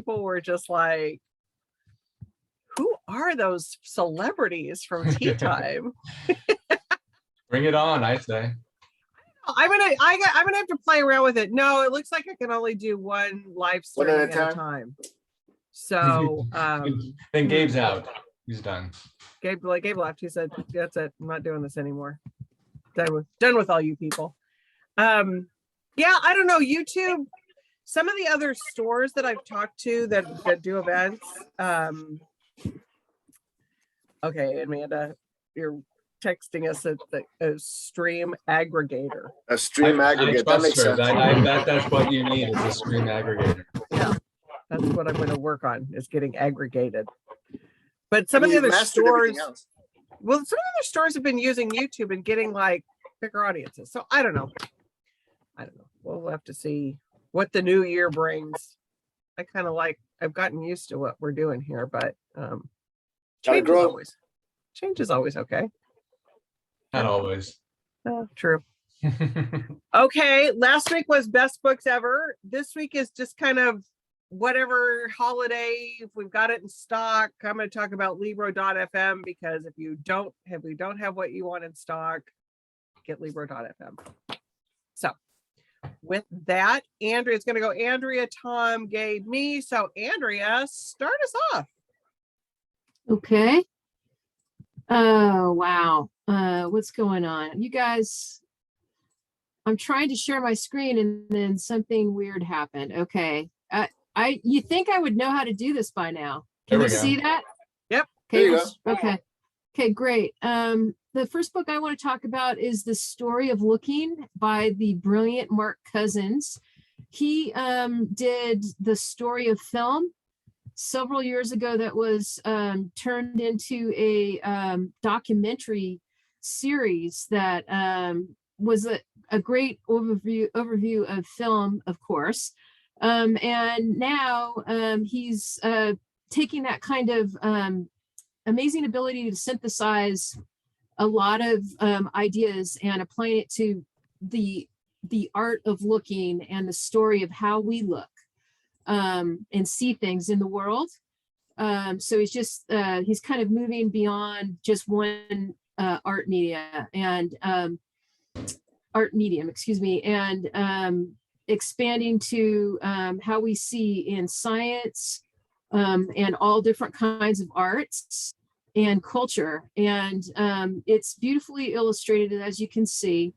people were just like, who are those celebrities from Tea Time? Bring it on, I say. I'm gonna have to play around with it. No, it looks like I can only do one live stream at a time. So then Gabe's out. He's done. Gabe left. He said, "That's it. I'm not doing this anymore. Done with all you people." Yeah, I don't know. YouTube. Some of the other stores that I've talked to that do events. Okay, Amanda, you're texting us a stream aggregator. A stream aggregator. That makes sense. That's what you need, is a stream aggregator. Yeah, that's what I'm going to work on, is getting aggregated. But some of the other stores, well, some of the other stores have been using YouTube and getting like bigger audiences. So I don't know. We'll have to see what the new year brings. I've gotten used to what we're doing here, but change is always okay. Not always. Oh, true. Okay, last week was best books ever. This week is just kind of whatever holiday, if we've got it in stock. I'm going to talk about Libro.fm, because if we don't have what you want in stock, get Libro.fm. So with that, Andrea's going to go. Andrea, Tom, Gabe, me. So Andrea, start us off. Okay. Oh, wow. What's going on? You guys, I'm trying to share my screen and then something weird happened. Okay. You think I would know how to do this by now. Can you see that? Yep. Okay. Okay. Okay, great. The first book I want to talk about is The Story of Looking by the brilliant Mark Cousins. He did The Story of Film several years ago that was turned into a documentary series that was a great overview of film, of course. And now he's taking that kind of amazing ability to synthesize a lot of ideas and applying it to the art of looking and the story of how we look and see things in the world. So he's kind of moving beyond just one art medium, and expanding to how we see in science and all different kinds of arts and culture. And it's beautifully illustrated, as you can see.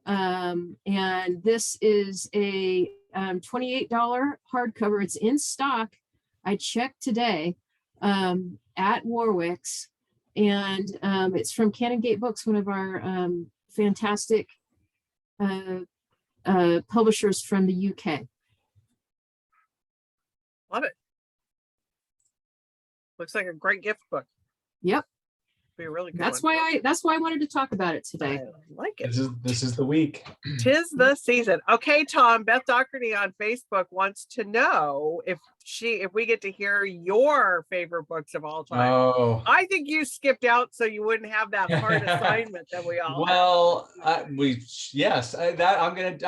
And this is a $28 hardcover. It's in stock. I checked today at Warwick's, and it's from Canongate Books, one of our fantastic publishers from the UK. Love it. Looks like a great gift book. Yep. Be a really good that's one. why I wanted to talk about it today. I like it. This is the week. 'Tis the season. Okay, Tom, Beth Doherty on Facebook wants to know if we get to hear your favorite books of all time. Oh, I think you skipped out so you wouldn't have that hard assignment that we all have. I'm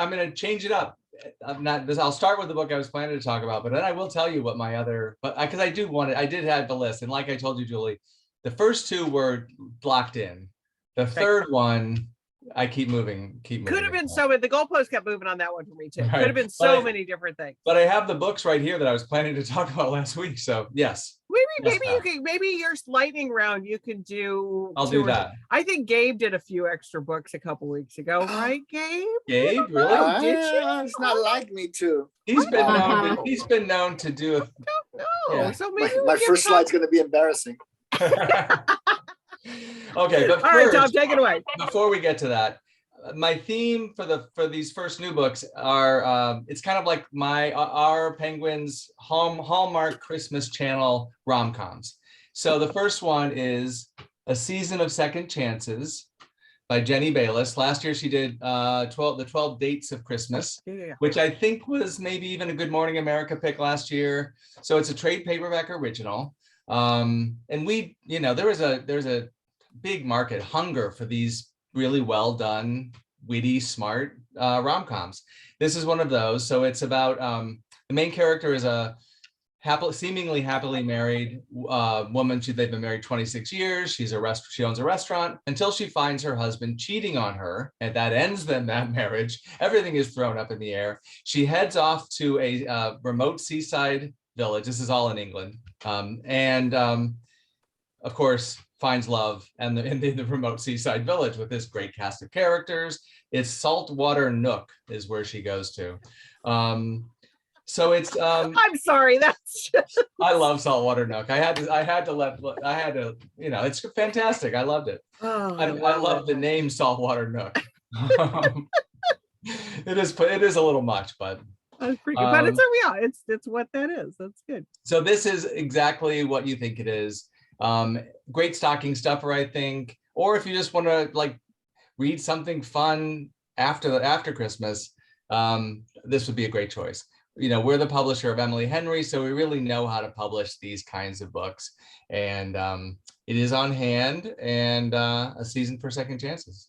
gonna change it up. I'll start with the book I was planning to talk about, but then I will tell you what my other, because I did have the list, and like I told you, Julie, the first two were locked in. The third one, I keep moving. Could have been so many. The goalpost kept moving on that one for me too. Right. Could have been so many different things. But I have the books right here that I was planning to talk about last week. So yes. Maybe your lightning round you can do. I'll do that. I think Gabe did a few extra books a couple weeks ago, right, Gabe? Gabe, really? Did you? It's not like me to. He's been known to do it. Yeah. So maybe my first slide's going to be embarrassing. Okay, but all right, Tom, take it away. Before we get to that, my theme for these first new books are it's kind of like our Penguins Hallmark Christmas Channel rom-coms. So the first one is A Season of Second Chances by Jenny Bayless. Last year she did 12 Dates of Christmas, which I think was maybe even a Good Morning America pick last year. So it's a trade paperback original. And there's a big market hunger for these really well done, witty, smart rom-coms. This is one of those. So it's about the main character is a seemingly happily married woman. They've been married 26 years. She owns a restaurant until she finds her husband cheating on her, and that ends then that marriage. Everything is thrown up in the air. She heads off to a remote seaside village. This is all in England, and of course finds love in the remote seaside village with this great cast of characters. It's Saltwater Nook is where she goes to. So it's I'm sorry, that's just... I love Saltwater Nook. I had to, you know, it's fantastic. I loved it. Oh, I love the name Saltwater Nook. It is a little much, but that's pretty good. But it's what that is. That's good. So this is exactly what you think it is. Great stocking stuffer, I think. Or if you just want to like read something fun after Christmas, this would be a great choice. You know, we're the publisher of Emily Henry, so we really know how to publish these kinds of books. And it is on hand, and a season for second chances.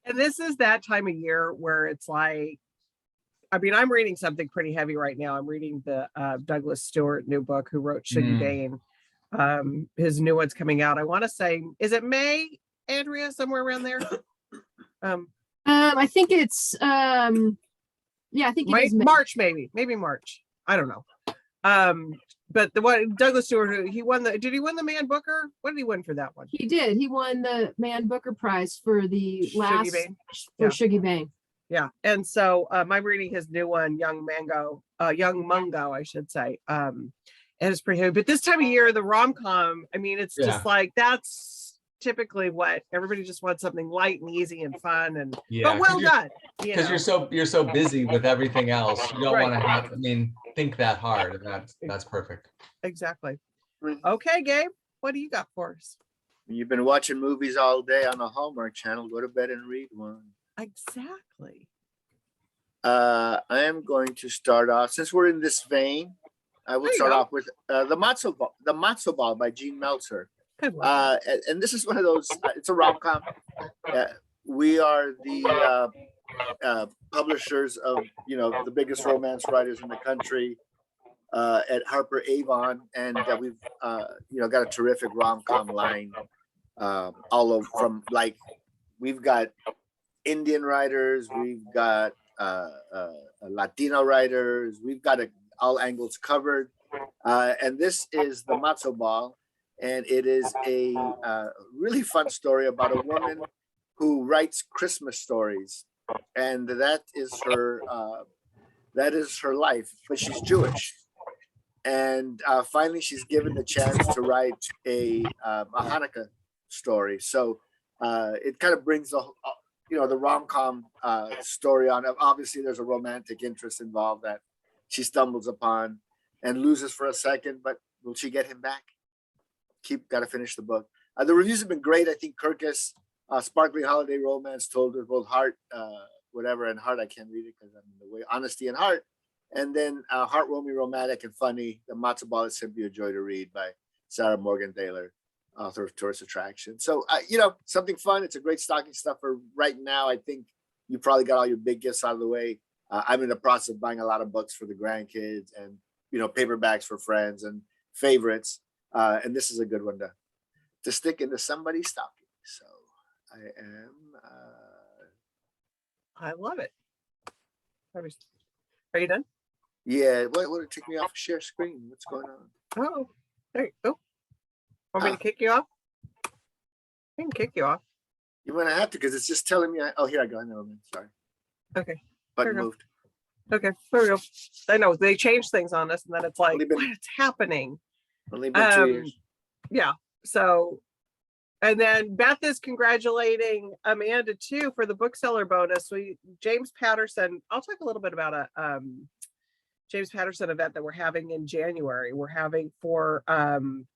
And this is that time of year where it's like, I mean, I'm reading something pretty heavy right now. I'm reading the Douglas Stewart new book, who wrote Shuggy Bane. His new one's coming out. I want to say, is it May, Andrea, somewhere around there? I think it's yeah, I think it is March, maybe March. I don't know. But the one Douglas Stewart, did he win the Man Booker? What did he win for that one? He did. He won the Man Booker Prize for the last for Shuggy Bang. Yeah. And so I'm reading his new one, Young Mungo, I should say. And it's pretty heavy. But this time of year, the rom-com, I mean, it's just like, that's typically what everybody just wants, something light and easy and fun, and but well done. Because you're so busy with everything else. You don't want to think that hard. And that's perfect. Exactly. Okay, Gabe, what do you got for us? You've been watching movies all day on the Hallmark Channel. Go to bed and read one. Exactly. I am going to start off, since we're in this vein, I will start off with the Matzo Ball by Gene Meltzer. And this is one of those, it's a rom-com. We are the publishers of, the biggest romance writers in the country at Harper Avon. And we've, got a terrific rom-com line all over, from like, we've got Indian writers, we've got Latino writers, we've got all angles covered. And this is the Matzo Ball. And it is a really fun story about a woman who writes Christmas stories, and that is her life. But she's Jewish, and finally she's given the chance to write a Hanukkah story. So it kind of brings the rom-com story on. Obviously, there's a romantic interest involved that she stumbles upon and loses for a second, but will she get him back? Got to finish the book. The reviews have been great. I think Kirkus, Sparkling Holiday Romance, told with both heart, and heart. I can't read it because I'm in the way. Honesty and Heart, and then Heartwarming, Romantic, and Funny. The Matzo Ball is simply a joy to read by Sarah Morgan Thaler, author of Tourist Attraction. So something fun. It's a great stocking stuffer right now. I think you probably got all your big gifts out of the way. I'm in the process of buying a lot of books for the grandkids, and paperbacks for friends and favorites. And this is a good one to stick into somebody's stocking. So I love it. Are you done? Yeah. What would it take me off of share screen? What's going on? Oh, there you go. Want me to kick you off? I can kick you off. You're going to have to, because it's just telling me. Here I go. Never mind. Sorry. Okay. Button moved. Okay. There we go. I know they change things on us, and then it's like, what's happening? Only been 2 years. Yeah. So, and then Beth is congratulating Amanda too for the bookseller bonus. James Patterson. I'll talk a little bit about a James Patterson event that we're having in January. We're having for him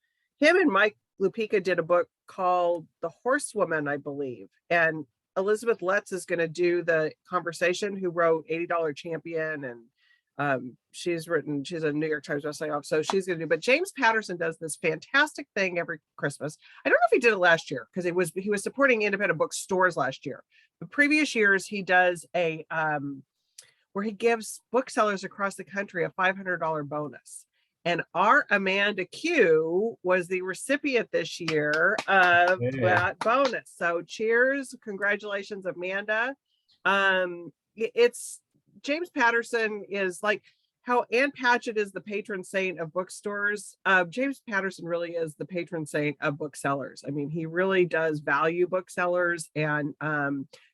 and Mike Lupica did a book called The Horsewoman, I believe, and Elizabeth Letts is going to do the conversation. Who wrote $80 Champion, and she's a New York Times bestselling author, so she's going to do. But James Patterson does this fantastic thing every Christmas. I don't know if he did it last year, because he was supporting independent bookstores last year. The previous years he does a where he gives booksellers across the country a $500 bonus, And our Amanda Q was the recipient this year of that bonus. So cheers, congratulations, Amanda. It's James Patterson is like how Ann Patchett is the patron saint of bookstores. James Patterson really is the patron saint of booksellers. I mean, he really does value booksellers. And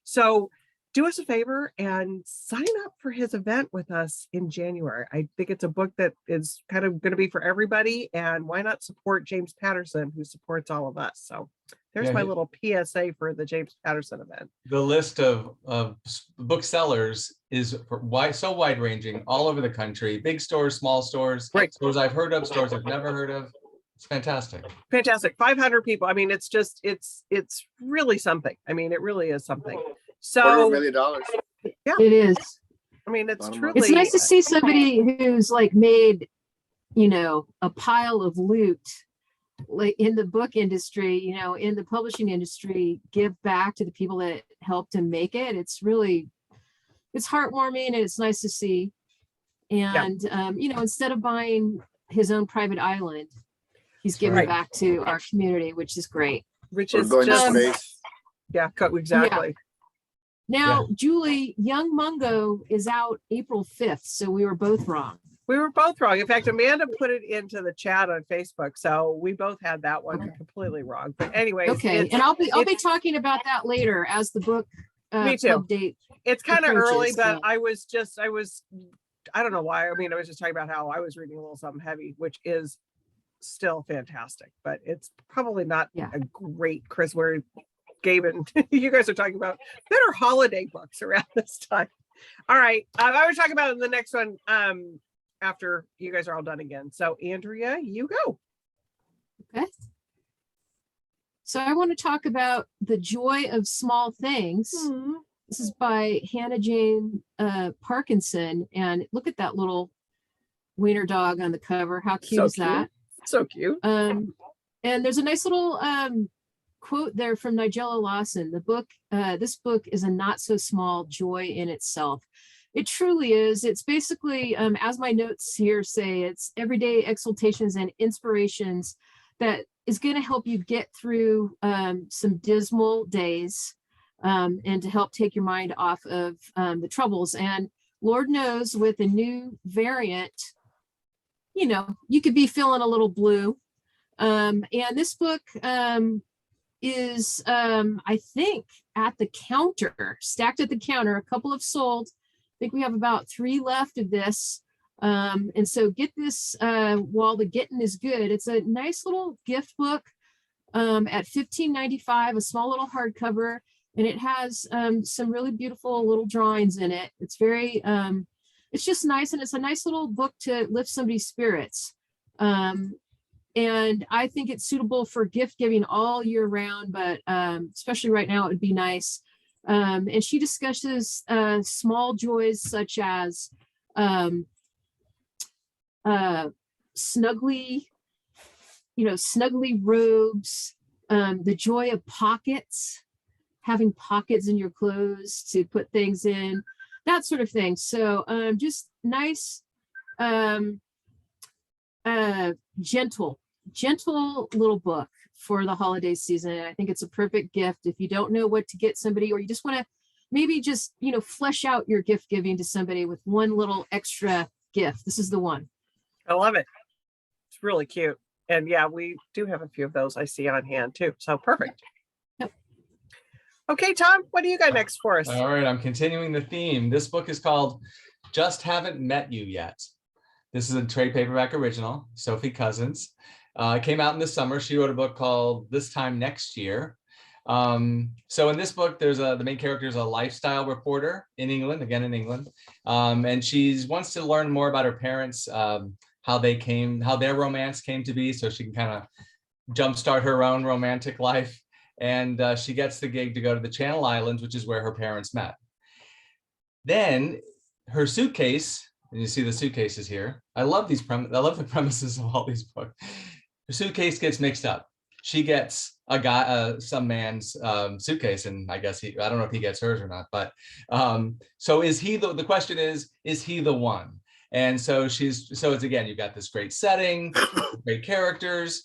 so do us a favor and sign up for his event with us in January. I think it's a book that is kind of going to be for everybody. And why not support James Patterson, who supports all of us? So there's my little PSA for the James Patterson event. The list of booksellers is so wide ranging all over the country, big stores, small stores, Right. Stores I've heard of, stores I've never heard of. It's fantastic. Fantastic. 500 people. I mean, it's just, it's really something. I mean, it really is something. So $250,000. It is. I mean, it's Bottom truly. line. It's nice to see somebody who's like made, you know, a pile of loot like in the book industry, you know, in the publishing industry, give back to the people that helped him make it. It's really, it's heartwarming and it's nice to see. And, you know, instead of buying his own private island, he's giving Right. back to our community, which is great. Which We're is going to just, space. exactly. Now, Julie, Young Mungo is out April 5th, so we were both wrong. We were both wrong. In fact, Amanda put it into the chat on Facebook, so we both had that one completely wrong. But anyways, Okay, and I'll be talking about that later as the book Me too. club date. it's kind of early, approaches, but so. I don't know why. I mean, I was just talking about how I was reading a little something heavy, which is still fantastic, but it's probably not a great Chris where Gabe and you guys are talking about better holiday books around this time. All right. I was talking about in the next one after you guys are all done again. So Andrea, you go. Okay. So I want to talk about The Joy of Small Things. This is by Hannah Jane Parkinson. And look at that little wiener dog on the cover. How cute is that? So cute. And there's a nice little quote there from Nigella Lawson. The book, this book is a not so small joy in itself. It truly is. It's basically, as my notes here say, it's everyday exaltations and inspirations that is going to help you get through some dismal days and to help take your mind off of the troubles. And Lord knows, with a new variant, you know, you could be feeling a little blue. And this book is, I think, at the counter, stacked at the counter. A couple have sold. I think we have about 3 left of this. And so get this while the getting is good. It's a nice little gift book at $15.95, a small little hardcover, and it has some really beautiful little drawings in it. It's very, it's just nice, and it's a nice little book to lift somebody's spirits. And I think it's suitable for gift giving all year round, but especially right now, it would be nice. And she discusses small joys such as snuggly robes, the joy of pockets, having pockets in your clothes to put things in, that sort of thing. So just nice, gentle little book for the holiday season. I think it's a perfect gift if you don't know what to get somebody, or you just want to maybe just, you know, flesh out your gift giving to somebody with one little extra gift. This is the one. I love it. It's really cute. And yeah, we do have a few of those I see on hand too. So perfect. Yep. Okay, Tom, what do you got next for us? All right, I'm continuing the theme. This book is called Just Haven't Met You Yet. This is a trade paperback original, Sophie Cousins. It came out in the summer. She wrote a book called This Time Next Year. So in this book, there's the main character is a lifestyle reporter in England, again in England. And she wants to learn more about her parents, how their romance came to be, so she can kind of jumpstart her own romantic life. And she gets the gig to go to the Channel Islands, which is where her parents met. Then her suitcase, and you see the suitcases here. I love the premises of all these books. Her suitcase gets mixed up. She gets some man's suitcase, and I guess I don't know if he gets hers or not, but so is he the question is he the one? And so it's again, you've got this great setting, great characters.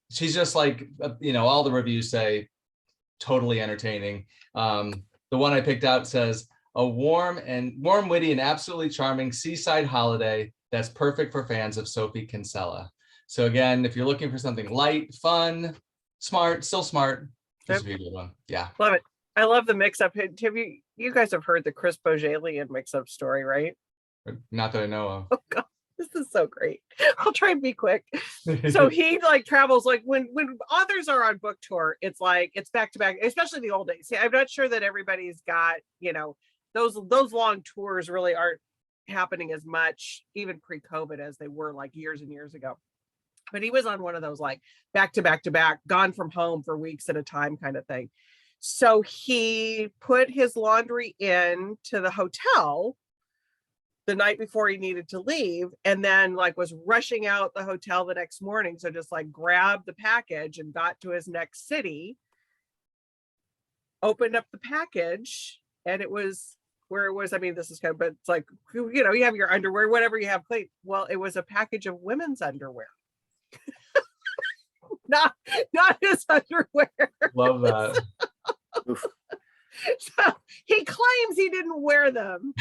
She's just like, all the reviews say totally entertaining. The one I picked out says, a warm, witty, and absolutely charming seaside holiday that's perfect for fans of Sophie Kinsella. So again, if you're looking for something light, fun, smart, still smart, this would be a good one. Yeah. Love it. I love the mix-up. Have you guys have heard the Chris Bojalian mix-up story, right? Not that I know of. Oh God, this is so great. I'll try and be quick. So he like travels, like when authors are on book tour, it's like it's back to back, especially the old days. See, I'm not sure that everybody's got, those long tours really aren't happening as much, even pre-COVID, as they were like years and years ago. But he was on one of those like back to back to back, gone from home for weeks at a time kind of thing. So he put his laundry in to the hotel the night before he needed to leave, and then like was rushing out the hotel the next morning. So just like grabbed the package and got to his next city, opened up the package, and it was where it was. I mean, this is kind of, but it's like, you have your underwear, whatever you have clean. Well, it was a package of women's underwear. not his underwear. Love that. So he claims he didn't wear them.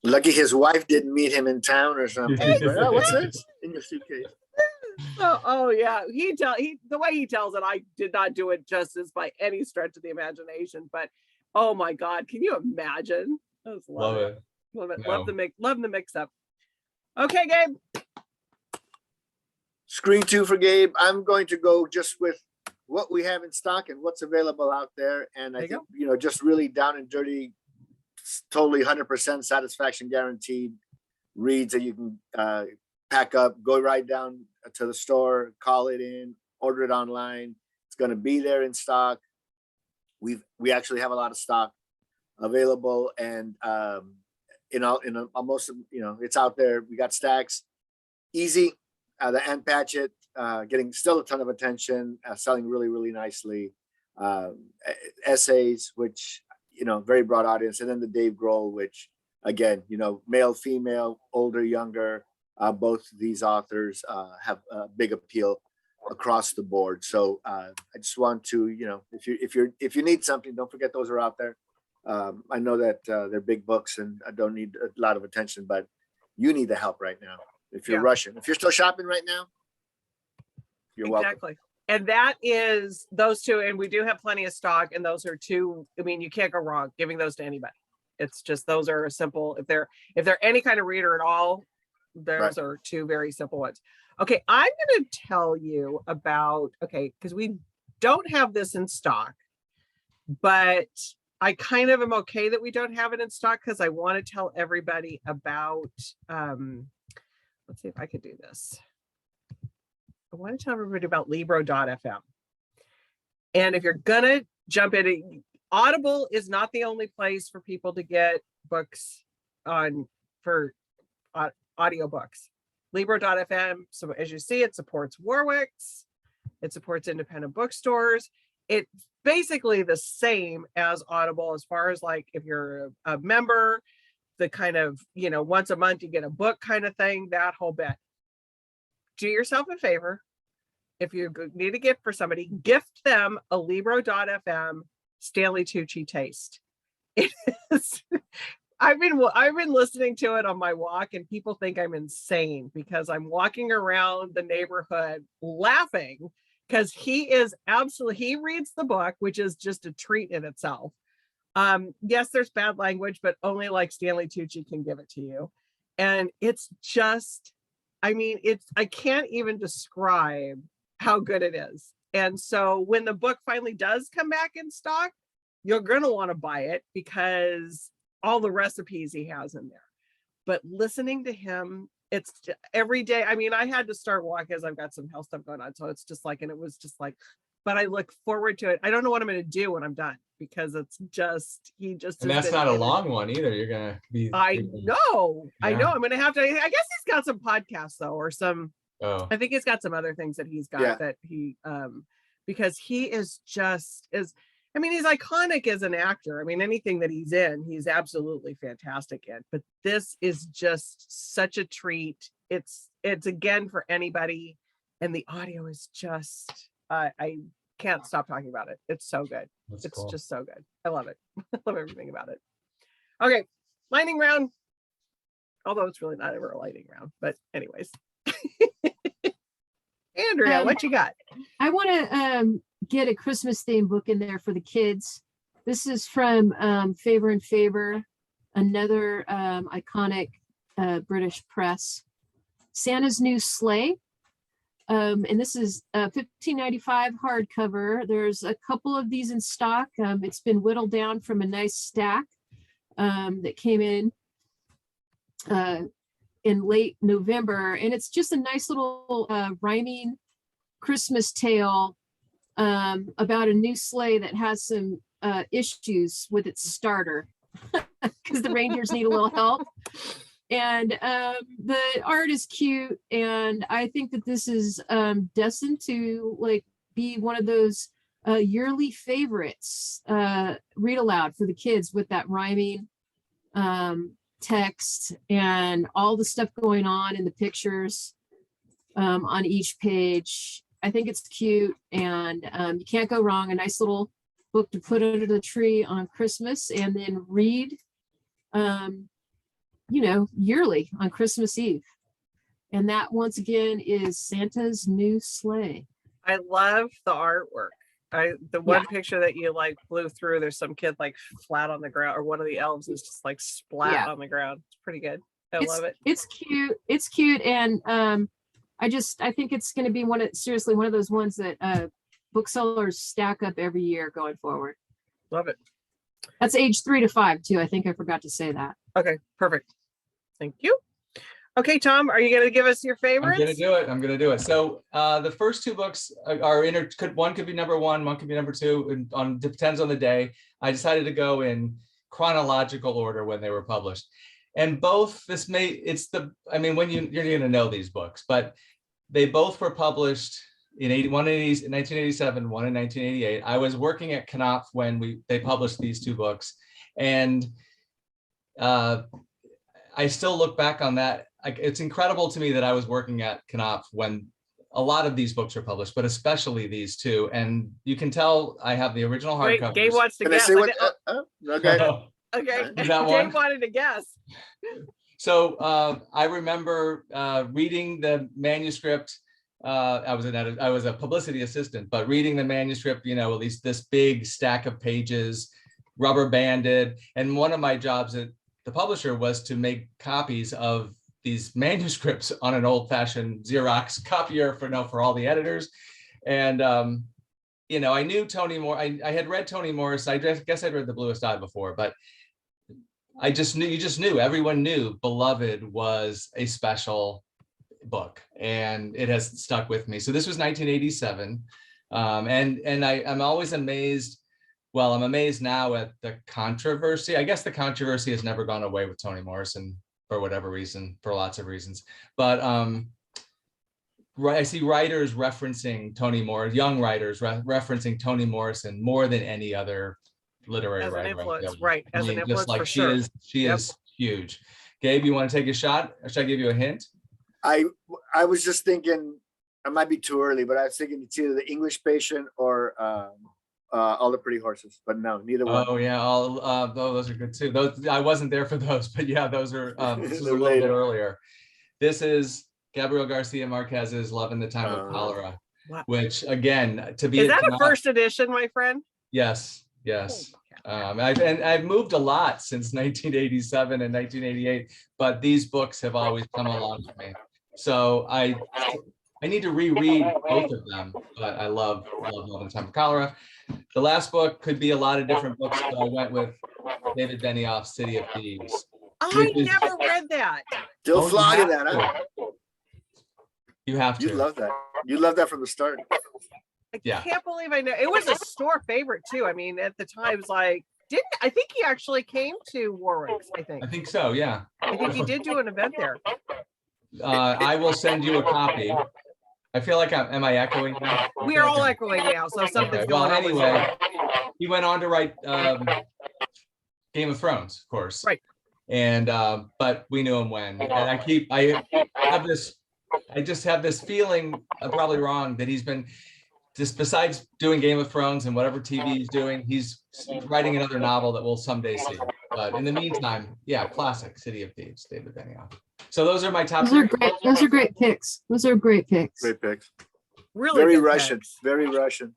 Lucky his wife didn't meet him in town or something. Oh, what's this in your suitcase? Oh yeah, the way he tells it, I did not do it justice by any stretch of the imagination. But oh my God, can you imagine? I just love it. Love it. No. Love the mix up. Okay, Gabe. Screen 2 for Gabe. I'm going to go just with what we have in stock and what's available out there. And I think, just really down and dirty, totally 100% satisfaction guaranteed reads that you can pack up, go right down to the store, call it in, order it online. It's going to be there in stock. We actually have a lot of stock available, and almost, it's out there. We got stacks. Easy. The Ann Patchett getting still a ton of attention, selling really, really nicely. Essays, which, very broad audience. And then the Dave Grohl, which again, male, female, older, younger, both these authors have a big appeal across the board. So I just want to, if you need something, don't forget those are out there. I know that they're big books and I don't need a lot of attention, but you need the help right now. If you're rushing, if you're still shopping right now, you're welcome. Exactly. And that is those two. And we do have plenty of stock. And those are two. I mean, you can't go wrong giving those to anybody. It's just, those are simple. If they're any kind of reader at all, those are two very simple ones. Okay. I'm going to tell you about, because we don't have this in stock, but I kind of am okay that we don't have it in stock because I want to tell everybody about, let's see if I could do this. I want to tell everybody about Libro.fm. And if you're going to jump in, Audible is not the only place for people to get books for audiobooks. Libro.fm, so as you see, it supports Warwick's, it supports independent bookstores. It's basically the same as Audible as far as like if you're a member, the kind of, once a month you get a book kind of thing, that whole bit. Do yourself a favor. If you need a gift for somebody, gift them a Libro.fm Stanley Tucci taste. It is, I've been listening to it on my walk and people think I'm insane because I'm walking around the neighborhood laughing because he reads the book, which is just a treat in itself. Yes, there's bad language, but only like Stanley Tucci can give it to you. And it's just, I can't even describe how good it is. And so when the book finally does come back in stock, you're going to want to buy it because all the recipes he has in there. But listening to him, it's every day. I had to start walking as I've got some health stuff going on. So it's just like, and it was just like, but I look forward to it. I don't know what I'm going to do when I'm done because it's just, and that's not a long one either. You're going to be. I know. I'm going to have to, I guess he's got some podcasts though, or some, I think he's got some other things that he's got that he, because he is just I mean, he's iconic as an actor. I mean, anything that he's in, he's absolutely fantastic in. But this is just such a treat. It's again for anybody, and the audio is just I can't stop talking about it. It's so good. That's It's cool. just so good. I love it. I love everything about it. Okay, lightning round. Although it's really not ever a lightning round, but anyways. Andrea, what you got? I want to get a Christmas themed book in there for the kids. This is from Faber and Faber, another iconic British press. Santa's New Sleigh. And this is $15.95 hardcover. There's a couple of these in stock. It's been whittled down from a nice stack that came in late November. And it's just a nice little rhyming Christmas tale about a new sleigh that has some issues with its starter because the reindeers need a little help. And the art is cute, and I think that this is destined to like be one of those yearly favorites. Read aloud for the kids with that rhyming text and all the stuff going on in the pictures on each page. I think it's cute, and you can't go wrong. A nice little book to put under the tree on Christmas, and then read yearly on Christmas Eve. And that once again is Santa's New Sleigh. I love the artwork. The one picture that you like blew through, there's some kid like flat on the ground, or one of the elves is just like splat on the ground. It's pretty good. I love it. It's cute. It's cute. And I think it's going to be one of those ones that booksellers stack up every year going forward. Love it. That's age 3 to 5 too. I think I forgot to say that. Okay, perfect. Thank you. Okay, Tom, are you going to give us your favorites? I'm gonna do it. So the first two books are one could be number one could be number two, and depends on the day. I decided to go in chronological order when they were published, and both when you're gonna know these books, but they both were published in 1987, one in 1988. I was working at Knopf when they published these two books, and I still look back on that. It's incredible to me that I was working at Knopf when a lot of these books are published, but especially these two. And you can tell I have the original hardcovers. Gabe wants to Can I guess. say what? Okay. Okay, Is that one? Gabe wanted to guess. So I remember reading the manuscript. I was a publicity assistant, but reading the manuscript, at least this big stack of pages, rubber banded. And one of my jobs at the publisher was to make copies of these manuscripts on an old-fashioned Xerox copier for all the editors. And I knew Toni Morrison. I had read Toni Morrison. I guess I'd read The Bluest Eye before, but you just knew, everyone knew Beloved was a special book, and it has stuck with me. So this was 1987. And I'm always amazed. Well, I'm amazed now at the controversy. I guess the controversy has never gone away with Toni Morrison for whatever reason, for lots of reasons. But I see writers referencing Toni Morrison, young writers referencing Toni Morrison more than any other literary As an writer. influence, right? As an influence, just like for she sure. is huge. Gabe, you want to take a shot, or should I give you a hint? I was just thinking, I might be too early, but I was thinking it's either The English Patient or All the Pretty Horses, but no, neither one. Oh yeah, those are good too. Those I wasn't there for those, but yeah, those are. This was a little bit earlier. This is Gabrielle Garcia Marquez's "Love in the Time of Cholera," Wow. which again, to be Is that a first edition, my friend? Yes. I've moved a lot since 1987 and 1988, but these books have always come along with me. So I need to reread both of them, but I love Love in the Time of Cholera. The last book could be a lot of different books, but I went with David Benioff's City of Thieves. I never read that. Still flogging that, huh? You have to. You love that. You love that from the start. I can't believe I know. It was a store favorite too. I mean, at the time, it was like, I think he actually came to Warwick's, I think so, yeah. I think he did do an event there. I will send you a copy. I feel like am I echoing now? We are all echoing now, so something's going on. Anyway, he went on to write Game of Thrones, of course. Right. And but we knew him when, and I just have this feeling, I'm probably wrong, that he's been just, besides doing Game of Thrones and whatever TV he's doing, he's writing another novel that we'll someday see. But in the meantime, yeah, classic City of Thieves, David Benioff. So those are my top. Those are great. Those are great picks. Those are great picks. Great picks. Really Very good Russian. picks. Very Russian.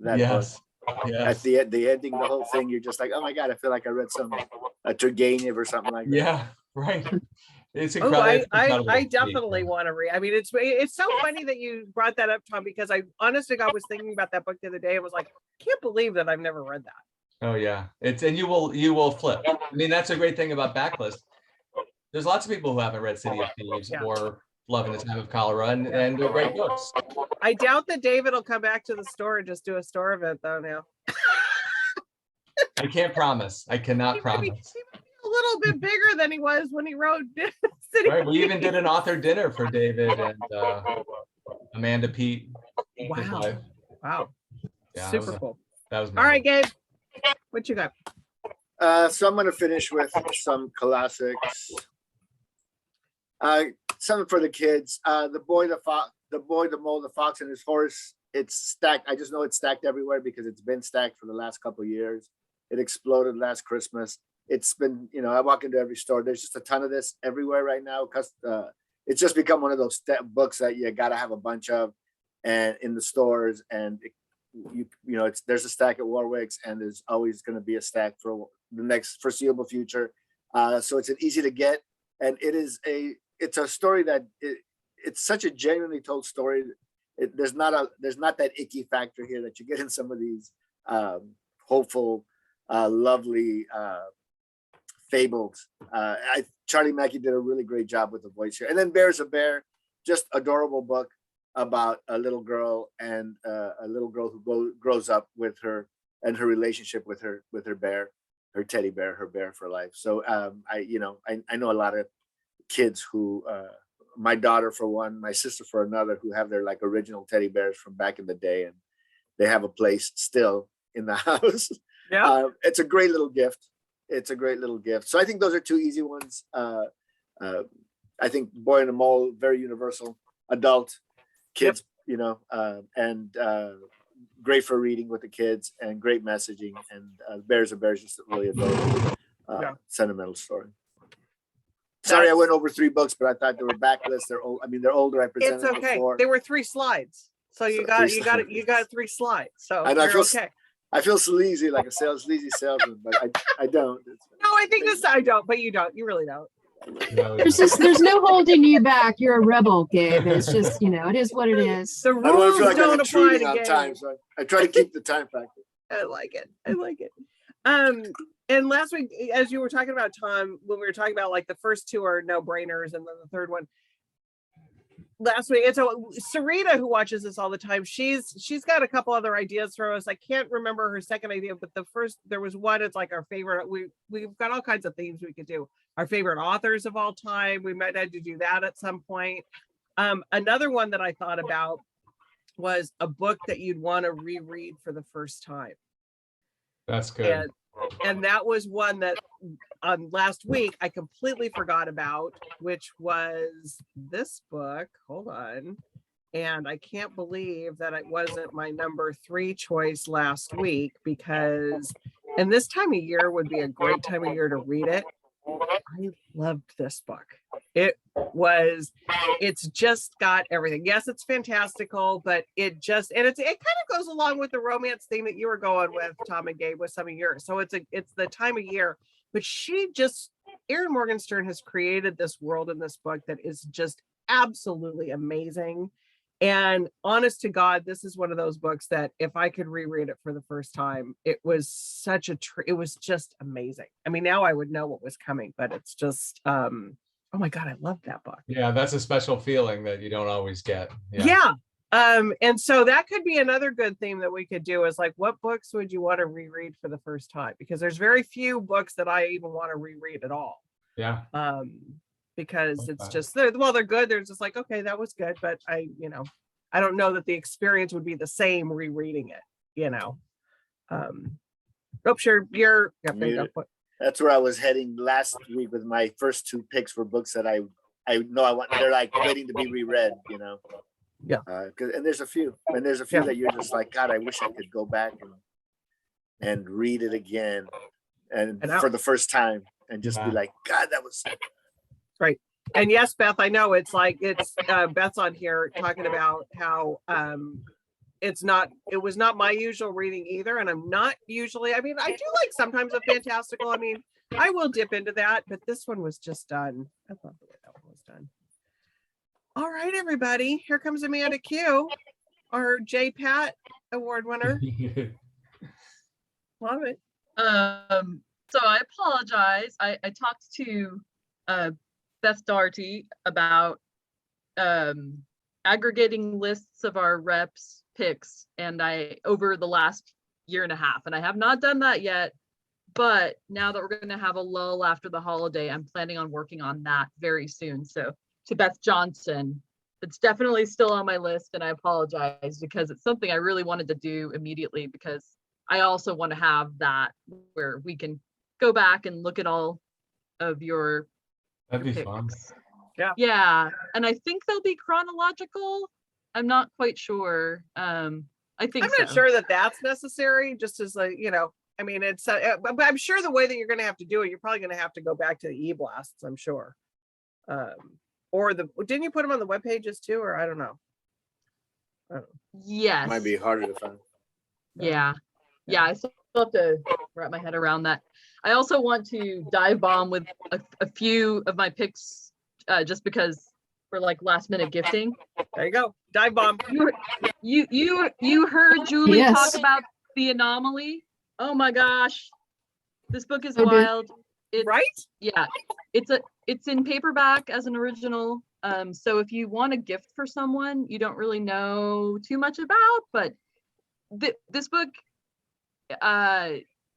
That Yes. book. Yes. At the ending, the whole thing, you're just like, oh my God, I feel like I read some Turgenev or something like that. Yeah. Right. It's Oh, incredible. It's I incredible. definitely want to read. I mean, it's so funny that you brought that up, Tom, because I honestly, I was thinking about that book the other day. I was like, can't believe that I've never read that. Oh yeah, and you will flip. I mean, that's a great thing about Backlist. There's lots of people who haven't read City of Thieves Yeah. or Love in the Time of Cholera, and they're great books. I doubt that David will come back to the store and just do a store event though now. I can't promise. I cannot He might be promise. a little bit bigger than he was when he wrote City. Right, we even did an author dinner for David and Amanda Pete. his Wow. wife. Wow. Yeah, Super cool. that was All right, Gabe, what you got? So I'm going to finish with some classics. Something for the kids. The Boy, the Mole, the Fox, and his Horse. It's stacked. I just know it's stacked everywhere because it's been stacked for the last couple of years. It exploded last Christmas. It's been, I walk into every store. There's just a ton of this everywhere right now. Because it's just become one of those books that you got to have a bunch of, and in the stores. And there's a stack at Warwick's, and there's always going to be a stack for the next foreseeable future. So it's an easy to get, and it's a story that it's such a genuinely told story. There's not that icky factor here that you get in some of these hopeful, lovely fables. Charlie Mackey did a really great job with the voice here. And then Bear's a Bear, just adorable book about a little girl and a little girl who grows up with her and her relationship with her bear, her teddy bear, her bear for life. So I know a lot of kids who, my daughter for one, my sister for another, who have their like original teddy bears from back in the day, and they have a place still in the house. Yeah. It's a great little gift. It's a great little gift. So I think those are two easy ones. I think Boy and the Mole, very universal, adult, kids, and great for reading with the kids, and great messaging. And Bears are Bears, just a really adorable, sentimental story. Sorry, I went over 3 books, but I thought they were Backlist. They're old. I mean, they're older. I presented It's okay. before. They were 3 slides. So you got 3 slides. So I know, you're okay. I feel sleazy, like a sleazy salesman, but I don't. No, I think I don't, but you don't. You really don't. No, There's no holding you back. You're a rebel, Gabe. It's just, it is what it is. The I don't want rules to feel like I'm don't apply intruding to on games. time, so I try to keep the time factor. I like it. And last week, as you were talking about, Tom, when we were talking about like the first 2 are no brainers, and then the third one last week, and so Sarita, who watches this all the time, she's got a couple other ideas for us. I can't remember her second idea, but there was one. It's like our favorite. We've got all kinds of themes we could do. Our favorite authors of all time. We might have to do that at some point. Another one that I thought about was a book that you'd want to reread for the first time. that's good. And that was one that last week I completely forgot about, which was this book. Hold on. And I can't believe that it wasn't my number 3 choice last week, because, and this time of year would be a great time of year to read it. I loved this book. It's just got everything. Yes, it's fantastical, but it kind of goes along with the romance theme that you were going with, Tom and Gabe, with some of yours. So it's the time of year, but Erin Morgenstern has created this world in this book that is just absolutely amazing. And honest to God, this is one of those books that if I could reread it for the first time, it was it was just amazing. I mean, now I would know what was coming, but it's just, oh my God, I love that book. Yeah, that's a special feeling that you don't always get. Yeah. And so that could be another good theme that we could do, is like, what books would you want to reread for the first time? Because there's very few books that I even want to reread at all. Yeah. Because it's just, they're good. They're just like, okay, that was good. But I don't know that the experience would be the same rereading it, Oh, sure, you're, yeah, there you Muted. go. That's where I was heading last week with my first two picks for books that I know I want. They're like waiting to be reread, you know. Yeah. And there's a few, Yeah. that you're just like, God, I wish I could go back and read it again, and for the first time, and just be like, God, that was right. And yes, Beth, I know it's like Beth's on here talking about how it was not my usual reading either. And I'm not usually, I mean, I do like sometimes a fantastical. I mean, I will dip into that, but this one was just done. I love the way that one was done. All right, everybody. Here comes Amanda Q, our J. Pat Award winner. Love it. So I apologize. I talked to Beth Doherty about aggregating lists of our reps picks, and over the last year and a half, and I have not done that yet. But now that we're going to have a lull after the holiday, I'm planning on working on that very soon. So to Beth Johnson, it's definitely still on my list, and I apologize because it's something I really wanted to do immediately, because I also want to have that where we can go back and look at all of your That'd be picks. fun. Yeah, and I think they'll be chronological. I'm not quite sure. I think I'm not sure that that's necessary, just as like, you know, I mean, it's, but I'm sure the way that you're going to have to do it, you're probably going to have to go back to the e-blasts, I'm sure. Or didn't you put them on the web pages too? Or I don't know. Yes. might be harder to find. Yeah. I still have to wrap my head around that. I also want to dive bomb with a few of my picks, just because for like last minute gifting. There you go. Dive bomb. You heard Julie Yes. talk about the Anomaly. Oh my gosh, this book is So good. wild. Right? Yeah, it's in paperback as an original. So if you want a gift for someone you don't really know too much about, but this book,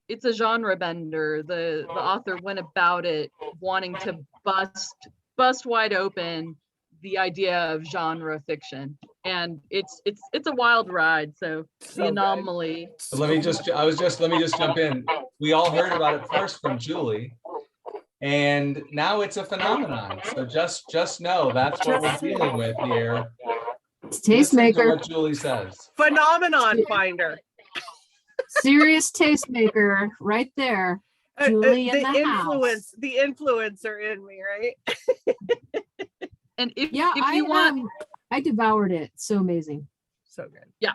it's a genre bender. The author went about it wanting to bust wide open the idea of genre fiction, and it's a wild ride. So So the Anomaly. Let me just jump in. We all heard about it first from Julie, and now it's a phenomenon. So just know that's what we're dealing with here. It's Listen to tastemaker, what Julie says. Phenomenon finder. serious tastemaker right there. Julie in the house. The influencer in me, right? And if Yeah, you want, I devoured it. So amazing. So good.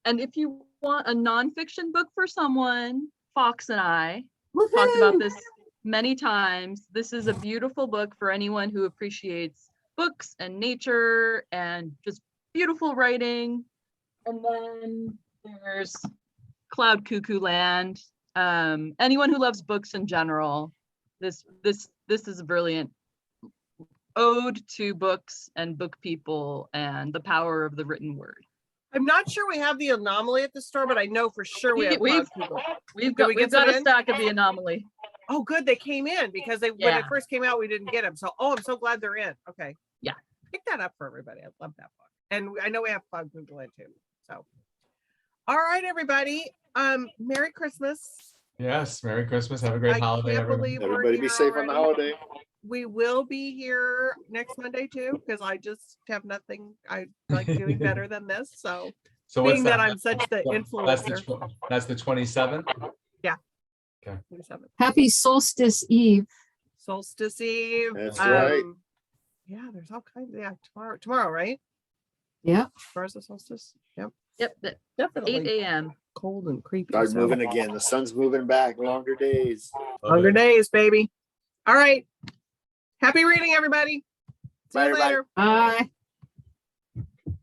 and if you want a nonfiction book for someone, Fox and I talked Woohoo! about this many times. This is a beautiful book for anyone who appreciates books and nature and just beautiful writing. And then there's Cloud Cuckoo Land. Anyone who loves books in general, this is a brilliant ode to books and book people and the power of the written word. I'm not sure we have the Anomaly at the store, but I know for sure we have We've Cloud Cuckoo. We've Did we got get some a in? stack of the Anomaly. Oh, good. They came in because when Yeah. it first came out, we didn't get them. So, I'm so glad they're in. Okay. Yeah. Pick that up for everybody. I love that book. And I know we have Cloud Cuckoo in too. So, all right, everybody. Merry Christmas. Yes, Merry Christmas. Have a great holiday, can't everyone. believe we're Everybody be here safe on the already. holiday. We will be here next Monday too, because I just have nothing I like doing better than this. So, So what's being that I'm such the That's the influencer. that's the 27th. Okay. 27th. Happy Solstice Eve. Solstice Eve. That's right. Yeah, there's all kinds. Yeah, tomorrow, right? Yeah. Tomorrow's the solstice. Yep. Yep, Definitely 8 a.m. cold and creepy. Start so- moving again. The sun's moving back. Longer days. Longer days, baby. All right. Happy reading, everybody. See Bye, you everybody. later. Bye.